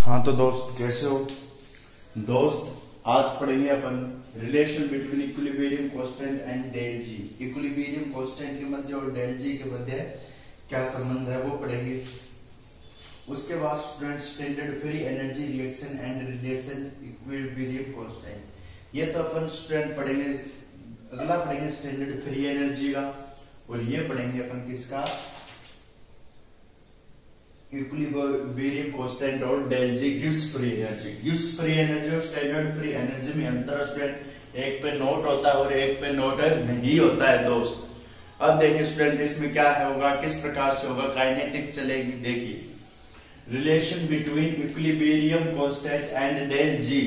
हाँ तो दोस्त कैसे हो दोस्त। आज पढ़ेंगे अपन relation between equilibrium constant and del G. Equilibrium constant के मध्य और डेल जी के मध्य क्या संबंध है वो पढ़ेंगे। उसके बाद student standard free energy reaction and relation equilibrium constant. ये तो अपन स्टूडेंट पढ़ेंगे। अगला पढ़ेंगे स्टैंडर्ड फ्री एनर्जी का, और ये पढ़ेंगे अपन किसका, इक्विलिब्रियम कांस्टेंट और डेल जी gives free energy. Gives free energy और स्टैंडर्ड फ्री एनर्जी में अंतर स्टूडेंट, एक पे नोट होता है और एक पे नोट नहीं होता है दोस्त। अब देखिए स्टूडेंट इसमें क्या होगा, किस प्रकार से होगा, काइनेटिक चलेगी। देखिए relation between equilibrium constant and del G.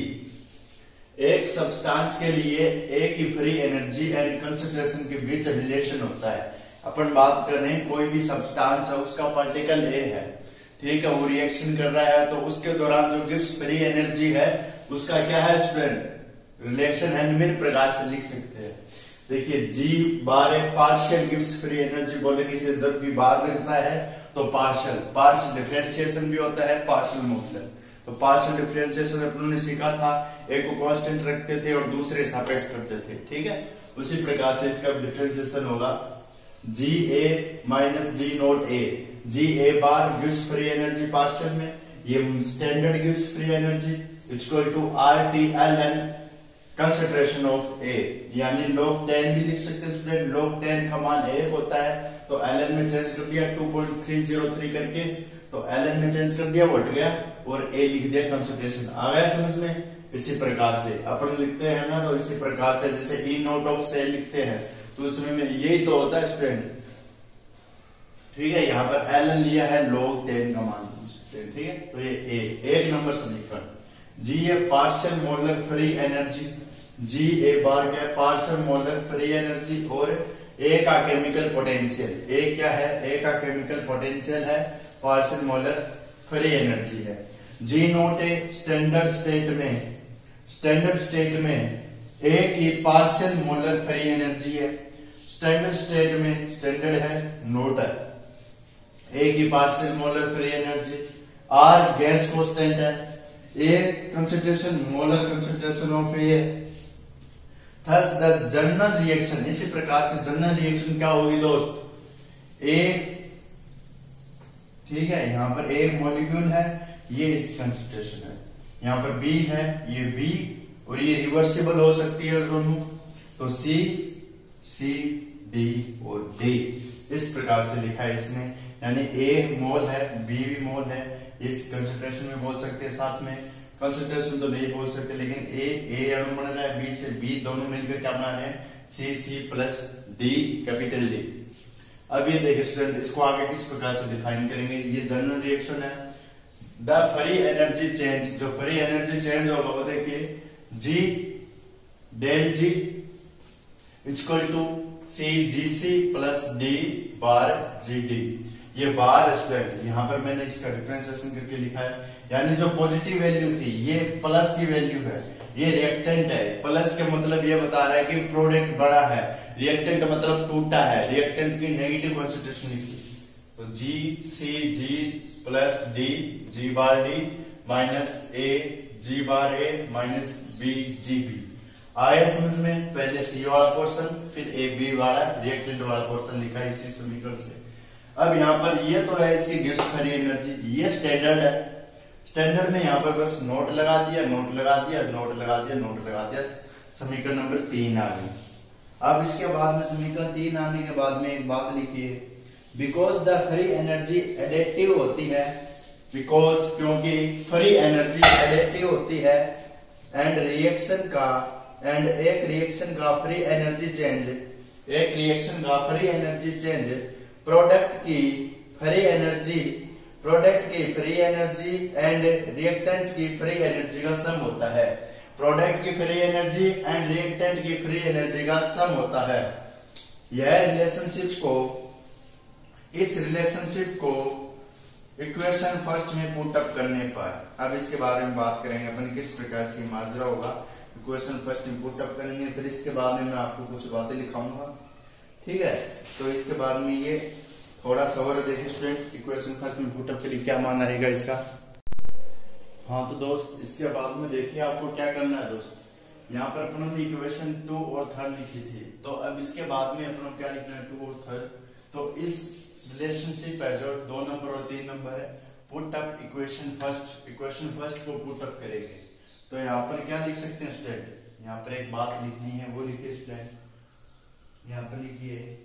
एक सब्सटेंस के लिए एक ही फ्री एनर्जी एंड कंसंट्रेशन के बीच रिलेशन होता है। अपन बात कर रहे हैं कोई भी सब्सटेंस है, उसका पार्टिकल ए है, ठीक है, वो रिएक्शन कर रहा है, तो उसके दौरान जो गिव्स फ्री एनर्जी है उसका क्या है स्टूडेंट, रिलेशन है। निम्न प्रकार से लिख सकते हैं। देखिए जी बार ए पार्शियल गिव्स फ्री एनर्जी बोलेंगे इसे जब भी बार लगता है तो पार्शियल डिफरेंशिएशन भी होता है, पार्शियल मूवमेंट। तो पार्शियल डिफरेंशिएशन अपन ने सीखा था, एक को कांस्टेंट रखते थे और दूसरे सापेक्ष करते थे, ठीक है। उसी प्रकार से इसका डिफरेंशिएशन होगा G A minus G naught A. G A bar गिव्स फ्री एनर्जी पार्शियल में, ये स्टैंडर्ड गिव्स free energy equal to R T L N concentration of A, यानी log 10 भी लिख सकते हैं स्टूडेंट। log 10 का मान 1 होता है तो ln में चेंज कर दिया 2.303 करके, तो ln में चेंज कर दिया वो हट गया और a लिख दिया कंसंट्रेशन। आ गया समझ में। इसी प्रकार से अपन लिखते हैं ना, तो इसी प्रकार से जैसे ई नोट ऑफ सेल लिखते हैं तो उसमें यही तो होता है स्टूडेंट, ठीक है। यहाँ पर ln लिया है log 10 का मान, ठीक है। तो ये एक नंबर समीकरण। जी ए partial molar free energy, ji A बार क्या है, पार्शियल मोलर फ्री एनर्जी, और ए का केमिकल पोटेंशियल। ए क्या है, ए का केमिकल पोटेंशियल है, पार्शियल मोलर फ्री एनर्जी है। G naught A standard state में ए की पार्शियल मोलर फ्री एनर्जी है। स्टैंडर्ड स्टेट में स्टैंडर्ड है, नोट है, ए की partial molar free energy. R gas constant है, A concentration molar concentration of A. Thus the general reaction, इसी प्रकार से जनरल रिएक्शन क्या होगी दोस्त, ए, ठीक है। यहां पर एक मॉलिक्यूल है, ये इसकी कंसंट्रेशन है, यहां पर बी है, ये बी, और ये रिवर्सिबल हो सकती है दोनों, तो सी डी और डी। इस प्रकार से लिखा है इसने, यानी ए मोल है, बी भी मोल है, इस कंसंट्रेशन में बोल सकते हैं, साथ में कंसंट्रेशन तो नहीं बोल सकते, लेकिन ए अणु बन रहा है, बी से बी दोनों मिलकर क्या बना रहे हैं, C plus D capital D. अब ये देखिए स्टूडेंट, इसको आगे किस प्रकार से डिफाइन करेंगे। ये जनरल रिएक्शन है। द फ्री एनर्जी चेंज, जो फ्री एनर्जी चेंज होगा वो देखिए G del G equal to C G C plus D bar G D. ये बार स्टूडेंट, यहाँ पर मैंने इसका डिफरेंशिएशन करके लिखा है, यानी जो पॉजिटिव वैल्यू थी ये प्लस की वैल्यू है, ये रिएक्टेंट है। प्लस के मतलब ये बता रहा है कि प्रोडक्ट बड़ा है, रिएक्टेंट का मतलब टूटा है, रिएक्टेंट की नेगेटिव कंसंट्रेशन लिखी, तो जी सी जी प्लस डी जी बार डी माइनस ए जी बार ए माइनस बी जी बी। आया समझ में। पहले सी वाला पोर्शन, फिर ए बी वाला रिएक्टेंट वाला पोर्शन लिखा है इसी समीकरण से। अब यहाँ पर ये तो है इसकी गिव्स फ्री एनर्जी, ये स्टैंडर्ड है। स्टैंडर्ड में यहाँ पर बस नोट लगा दिया, नोट लगा दिया, नोट लगा दिया, नोट लगा दिया, समीकरण नंबर 3 आ गई। अब इसके बाद में समीकरण 3 आने के बाद में एक बात लिखिए, because the free energy additive होती है, बिकॉज क्योंकि फ्री एनर्जी एडिटिव होती है, एंड रिएक्शन का एक रिएक्शन का फ्री एनर्जी चेंज, एक रिएक्शन का फ्री एनर्जी चेंज प्रोडक्ट की फ्री एनर्जी एंड रिएक्टेंट की फ्री एनर्जी का सम होता है। प्रोडक्ट की फ्री एनर्जी एंड रिएक्टेंट की फ्री एनर्जी का सम होता है। इस रिलेशनशिप को इक्वेशन फर्स्ट में पुट अप करने पर, अब इसके बारे में बात करेंगे अपन किस प्रकार से माजरा होगा। इक्वेशन फर्स्ट में पुट अप करेंगे, फिर इसके बाद में मैं आपको कुछ बातें लिखाऊंगा, ठीक है। तो इसके बाद में ये थोड़ा सा और देखिए स्टूडेंट, इक्वेशन फर्स्ट में पुट अप करिए क्या मान आएगा इसका। हाँ तो दोस्त इसके बाद में देखिए आपको क्या करना है दोस्त, यहाँ पर अपन ने इक्वेशन 2 और 3 लिखी थी, तो अब इसके बाद में अपन क्या लिखना है 2 और 3। तो इस रिलेशनशिप है जो 2 नंबर और 3 नंबर है, पुट अप इक्वेशन फर्स्ट को पुट अप करेंगे। तो यहाँ पर क्या लिख सकते हैं स्टूडेंट, यहाँ पर एक बात लिखनी है, वो लिखिए स्टूडेंट, यहाँ पर लिखिए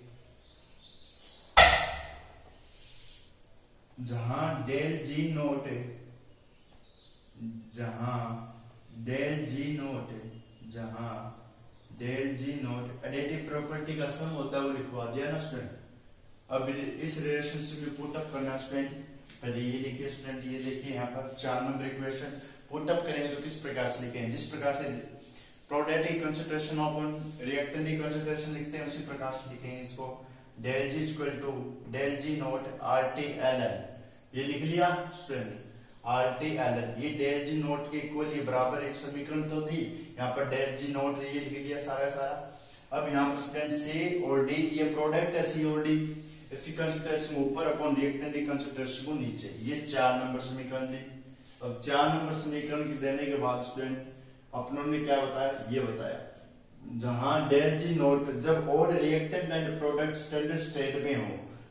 जहां del G note additive property का सम होता है वो लिखवा दिया ना स्टूडेंट। अब इस रिलेशनशिप में पुट अप करना स्टूडेंट, पहले ये लिखिए स्टूडेंट, ये देखिए यहाँ पर 4 नंबर इक्वेशन पुट अप करेंगे तो किस प्रकार से लिखेंगे, जिस प्रकार से प्रोडक्ट की कंसंट्रेशन अपन रिएक्टेंट की कंसंट्रेशन लिखते हैं उसी प्रकार से लिखेंगे इसको। Del G equal to del G naught R T L N, ये लिख लिया student, R T L N, ये डेल जी नोट के इक्वल ये बराबर एक समीकरण तो थी, यहाँ पर डेल जी नोट ये लिख लिया सारा। अब यहाँ पर स्टूडेंट सी और डी ये प्रोडक्ट है, सी और डी, इसकी कंसंट्रेशन ऊपर अपॉन रिएक्टेंट की कंसंट्रेशन को नीचे, ये 4 नंबर समीकरण दी। अब 4 नंबर समीकरण की देने के बाद स्टूडेंट अपनों ने क्या बताया, ये बताया जहां डेल जी नोट जब और reactant and product standard state में हो,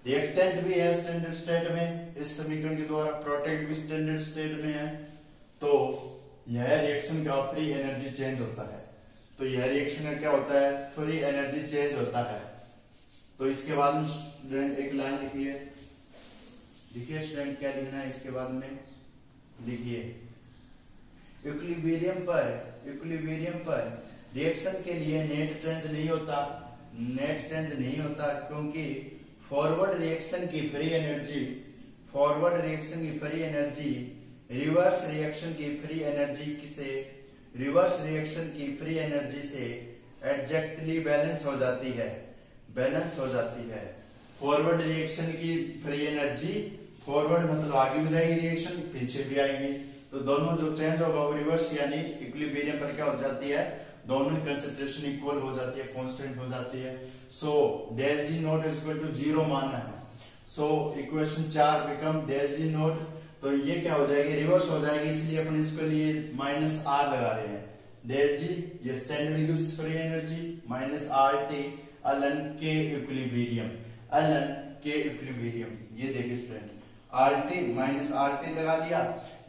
रिएक्टेंट भी है स्टैंडर्ड स्टेट में इस समीकरण के द्वारा, प्रोडक्ट भी स्टैंडर्ड स्टेट में है, तो यह रिएक्शन का फ्री एनर्जी चेंज होता है। तो यह रिएक्शन का क्या होता है, फ्री एनर्जी चेंज होता है। तो इसके बाद में स्टूडेंट एक लाइन लिखिए स्टूडेंट, क्या लिखना है इसके बाद में, लिखिए इक्विलिब्रियम पर रिएक्शन के लिए नेट चेंज नहीं होता क्योंकि फॉरवर्ड रिएक्शन की फ्री एनर्जी रिवर्स रिएक्शन की फ्री एनर्जी से एग्जैक्टली बैलेंस हो जाती है। फॉरवर्ड रिएक्शन की फ्री एनर्जी, फॉरवर्ड मतलब आगे भी जाएगी रिएक्शन, पीछे भी आएगी, तो दोनों जो चेंज होगा वो रिवर्स यानी इक्विलिब्रियम पर क्या हो जाती है, दोनों की कंसंट्रेशन इक्वल हो जाती है, कांस्टेंट हो जाती है। So del G naught is equal to 0 मानना है। So equation 4 become del G naught, तो ये क्या हो जाएगी, रिवर्स हो जाएगी, इसलिए अपन इसके लिए माइनस आर लगा रहे हैं। डेल जी ये स्टैंडर्ड गिव्स free energy minus R T Alan के इक्विलिब्रियम, ये देखिए student R T minus R T लगा दिया,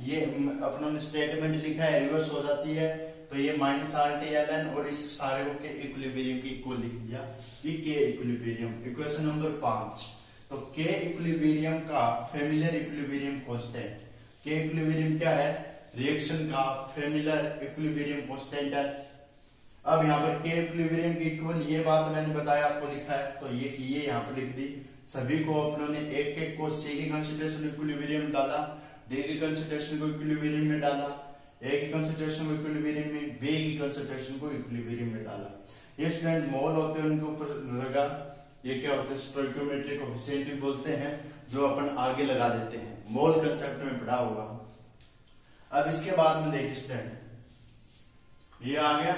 ये अपनों ने स्टेटमेंट लिखा है रिवर्स हो जाती है, तो ये minus R T L N और इस सारे को के इक्विलिब्रियम की इक्वल लिख दिया, ये के इक्विलिब्रियम। इक्वेशन नंबर 5, तो के इक्विलिब्रियम का फैमिलियर इक्विलिब्रियम कांस्टेंट, के इक्विलिब्रियम क्या है, रिएक्शन का फैमिलियर इक्विलिब्रियम कांस्टेंट है। अब यहाँ पर के इक्विलिब्रियम की इक्वल ये बात मैंने बताया आपको लिखा है, तो ये यहाँ पर लिख दी। सभी को अपनों ने एक को सी की कंसिडरेशन इक्विलिब्रियम डाला, डी की कंसिडरेशन को इक्विलिब्रियम में डाला, ए की कंसिडरेशन को इक्विलिब्रियम में, बी की कंसिडरेशन को इक्विलिब्रियम में डाला। ये स्टूडेंट मोल होते हैं उनके ऊपर लगा, ये क्या होता है स्टोइकियोमेट्रिक कोएफिशिएंट बोलते हैं, जो अपन आगे लगा देते हैं, मोल कंसेप्ट में पढ़ा होगा। अब इसके बाद में देखिए स्टूडेंट ये आ गया।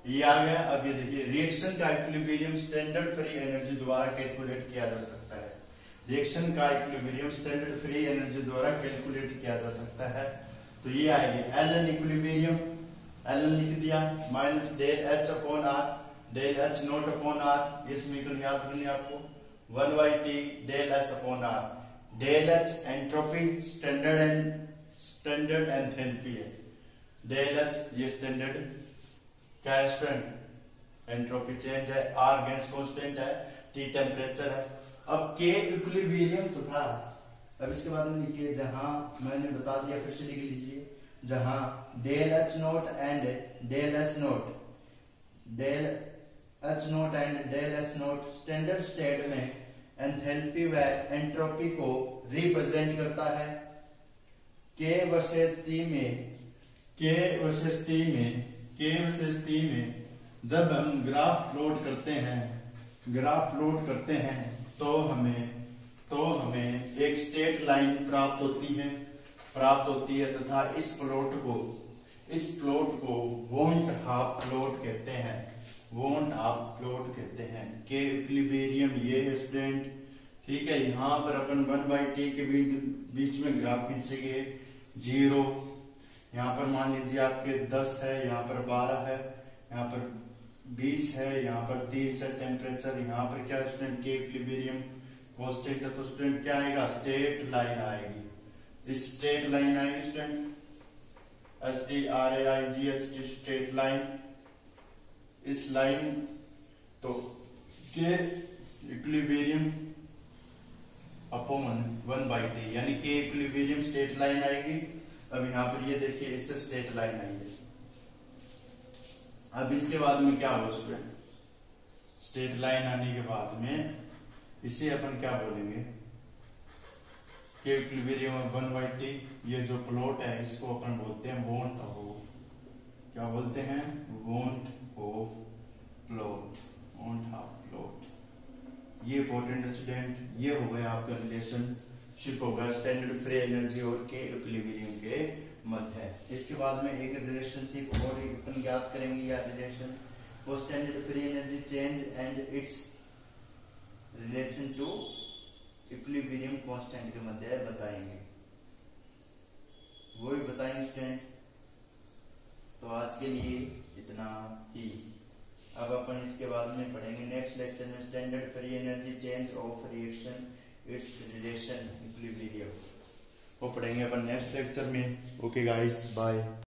अब ये देखिए रिएक्शन का इक्विलिब्रियम स्टैंडर्ड फ्री एनर्जी द्वारा कैलकुलेट किया जा सकता है, रिएक्शन का इक्विलिब्रियम स्टैंडर्ड फ्री एनर्जी द्वारा कैलकुलेट किया जा सकता है। तो ये आएगी L N equilibrium, L N लिख दिया minus del H upon R, del H naught upon R, ये समीकरण याद करनी है आपको, 1 by T del S upon R, del H entropy standard enthalpy है, डेल एस ये स्टैंडर्ड क्या है स्टूडेंट, एंट्रोपी चेंज है, आर गैस कांस्टेंट है, टी टेम्परेचर है। अब के इक्विलिब्रियम तो था, अब इसके बाद में लिखिए जहां मैंने बता दिया, फिर से लिख लीजिए, जहां del H naught and del S naught standard state में एंथैल्पी व एंट्रोपी को रिप्रेजेंट करता है। के वर्सेस टी में जब हम ग्राफ प्लॉट करते हैं तो हमें एक स्ट्रेट लाइन प्राप्त होती है तथा इस प्लॉट को वोंट हाफ प्लॉट कहते हैं। के इक्विलिब्रियम ये है स्टूडेंट, ठीक है। यहाँ पर अपन 1 बाई टी के बीच में ग्राफ खींचेंगे 0, यहाँ पर मान लीजिए आपके 10 है, यहाँ पर 12 है, यहाँ पर 20 है, यहाँ पर 30 है टेम्परेचर। यहाँ पर क्या स्टूडेंट के इक्विलिब्रियम कांस्टेंट है, तो स्टूडेंट क्या आएगा, स्ट्रेट लाइन आएगी। स्ट्रेट लाइन आएगी स्टूडेंट, STRAIGHT स्ट्रेट लाइन। इस लाइन तो के इक्विलिब्रियम अपॉन 1/T, यानी के इक्विलिब्रियम स्ट्रेट लाइन आएगी। अब यहाँ पर ये देखिए, इससे स्ट्रेट लाइन आई है। अब इसके बाद में क्या होगा स्टूडेंट, स्ट्रेट लाइन आने के बाद में इसे अपन क्या बोलेंगे, के इक्विलिब्रियम 1/T। ये जो प्लॉट है इसको अपन बोलते हैं वॉन्ट ऑफ, क्या बोलते हैं, want of plot, want of plot. ये इंपॉर्टेंट स्टूडेंट, ये हो गया आपका रिलेशनशिप होगा स्टैंडर्ड फ्री एनर्जी और के इक्विलिब्रियम के मध्य। इसके बाद में एक रिलेशनशिप और अपन ज्ञात करेंगे, या रिलेशन वो standard free energy change and its relation to equilibrium constant के मध्य बताएंगे, वो भी बताएंगे स्टूडेंट। तो आज के लिए इतना ही। अब अपन इसके बाद में पढ़ेंगे नेक्स्ट लेक्चर में standard free energy change of reaction its relation equilibrium, वो पढ़ेंगे अपन नेक्स्ट लेक्चर में। Okay guys, bye.